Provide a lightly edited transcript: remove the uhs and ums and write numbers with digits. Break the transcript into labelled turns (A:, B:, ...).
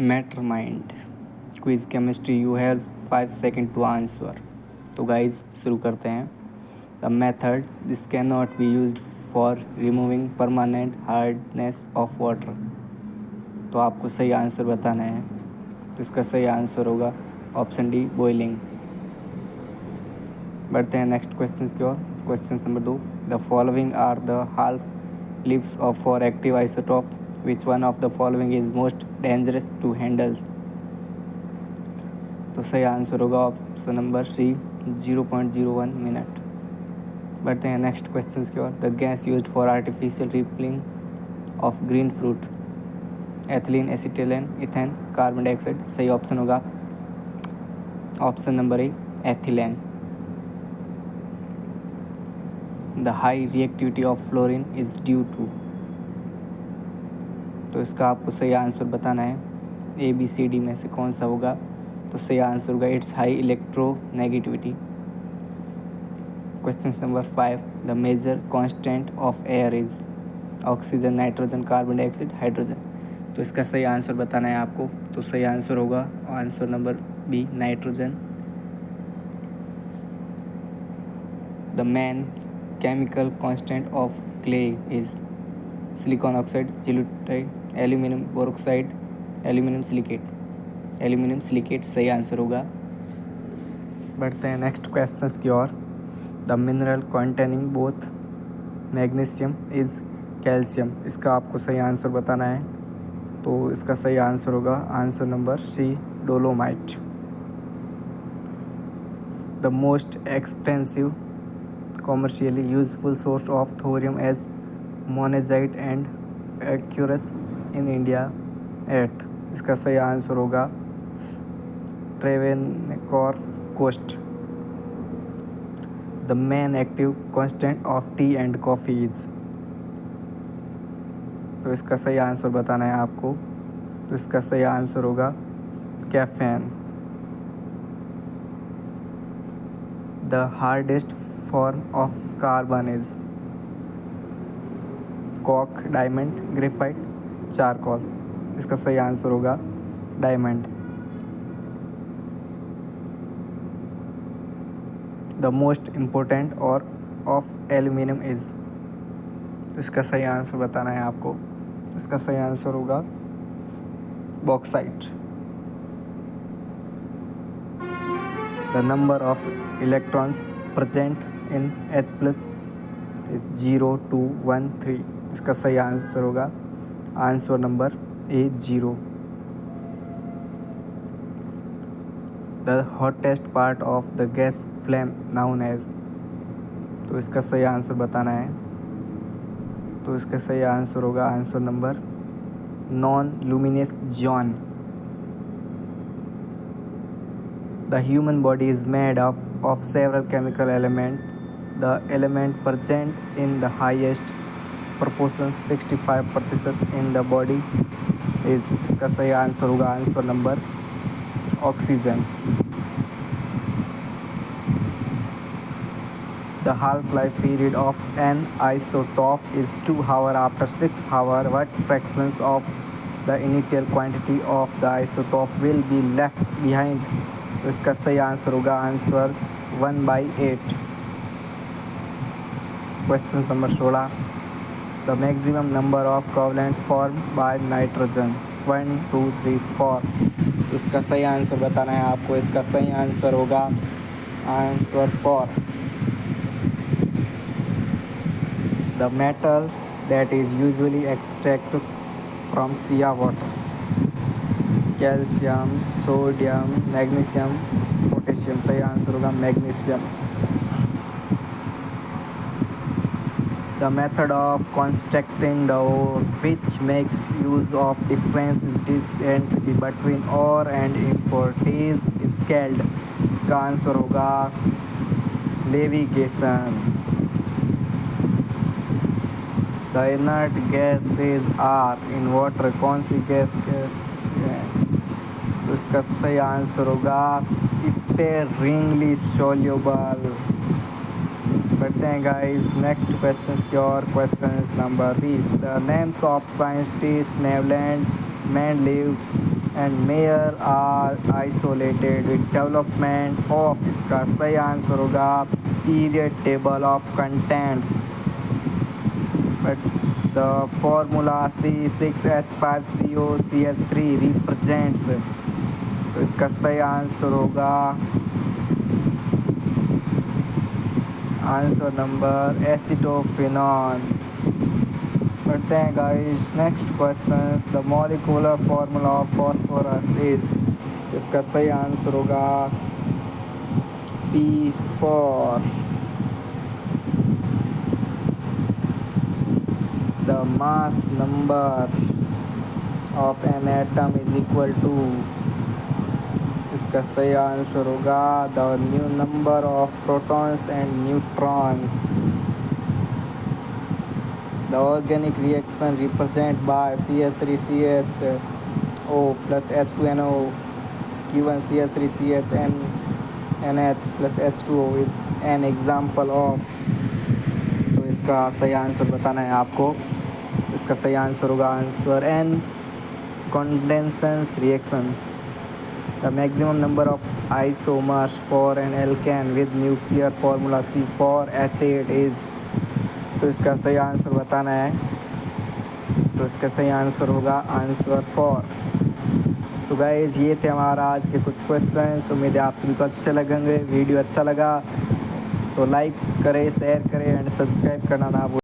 A: Matter mind quiz chemistry, you have 5 second to answer. तो guys शुरू करते हैं। The method this can not be used for removing permanent hardness of water. तो आपको सही answer बताना है। तो इसका सही आंसर होगा ऑप्शन डी, बॉइलिंग। बढ़ते हैं नेक्स्ट क्वेश्चन की ओर। Question number 2, the following are the half lives of four active isotope, which one of the following is most dangerous to handle. तो सही आंसर होगा ऑप्शन नंबर सी, 0.01 मिनट। बढ़ते हैं next question की ओर। The gas used for artificial ripening of green fruit, ethylene, acetylene, ethane, carbon dioxide. सही option होगा option number A, ethylene. The high reactivity of fluorine is due to. तो इसका आपको सही आंसर बताना है। ए बी सी डी में से कौन सा होगा। तो सही आंसर होगा it's high electronegativity. Question number 5, the major constant of air is oxygen, nitrogen, carbon dioxide, hydrogen. तो इसका सही आंसर बताना है आपको। तो सही आंसर होगा answer number B, nitrogen. The main chemical constituent of clay is silicon oxide, जिलूटाइड, aluminium boroxide, aluminium silicate. Aluminium silicate सही आंसर होगा। बढ़ते हैं नेक्स्ट क्वेश्चंस की ओर। The mineral containing both magnesium is calcium. इसका आपको सही आंसर बताना है। तो इसका सही आंसर होगा answer number C, dolomite. The most extensive commercially useful source of thorium as monazite and aqueous in India at। इसका सही आंसर होगा Travancore coast. The main active constituent of tea and coffee is. तो इसका सही answer बताना है आपको। तो इसका सही आंसर होगा caffeine. The hardest form of carbon is coke, diamond, graphite, charcoal. इसका सही आंसर होगा diamond. The most important ore of aluminium is. तो इसका सही आंसर बताना है आपको। इसका सही आंसर होगा bauxite. The number of electrons present in H plus 0, 2, 1, 3। इसका सही आंसर होगा answer number A, 0। The hottest part of the gas flame known as. तो इसका सही आंसर बताना है। तो इसका सही आंसर होगा answer number non luminous zone. The human body is made of several chemical elements. The element present in the highest proportion 65% in the body is। इसका सही आंसर होगा answer number oxygen. The half-life period of an isotope is 2 hours. After 6 hours, what fractions of the initial quantity of the isotope will be left behind? तो इसका सही answer होगा answer 1/8। Question number 16, the maximum number of covalent form by nitrogen 1, 2, 3, 4। तो इसका सही answer बताना है आपको। इसका सही आंसर होगा answer 4। The metal that is usually extracted from sea water, calcium, sodium, magnesium, potassium. सही आंसर होगा magnesium. The method of constructing the ore which makes use of difference density between ore and import is called. इसका answer होगा navigation. The inert gases are in water. कौन सी gas तो इसका सही answer होगा स्पेरिंगली सोल्यूबल। बढ़ते हैं गाइस नेक्स्ट क्वेश्चन की और। Question number 20, the names of scientist Newland Mendeleev and Meyer are isolated with development of. इसका सही आंसर होगा periodic table of contents. But the formula C6H5COCH3 represents, तो इसका सही आंसर होगा आंसर नंबर एसिटोफिनॉन। करते हैं guys next question. The molecular formula of phosphorus is, इसका सही आंसर होगा P4। The mass number of an atom is equal to, इसका सही आंसर होगा the new number of protons and neutrons. The organic reaction represent by CH3CHO plus H2NO given CH3CHNH plus H2O is an example of, तो इसका सही answer बताना है आपको। इसका सही आंसर होगा answer N condensation reaction. The maximum number of isomers for an alkane with nuclear formula C4H8 is, तो इसका सही आंसर बताना है। तो इसका सही आंसर होगा आंसर 4। तो गाइज़ ये थे हमारा आज के कुछ क्वेश्चंस। उम्मीद है आप सभी को अच्छे लगेंगे। वीडियो अच्छा लगा तो लाइक करें, शेयर करें एंड सब्सक्राइब करना ना भूलें।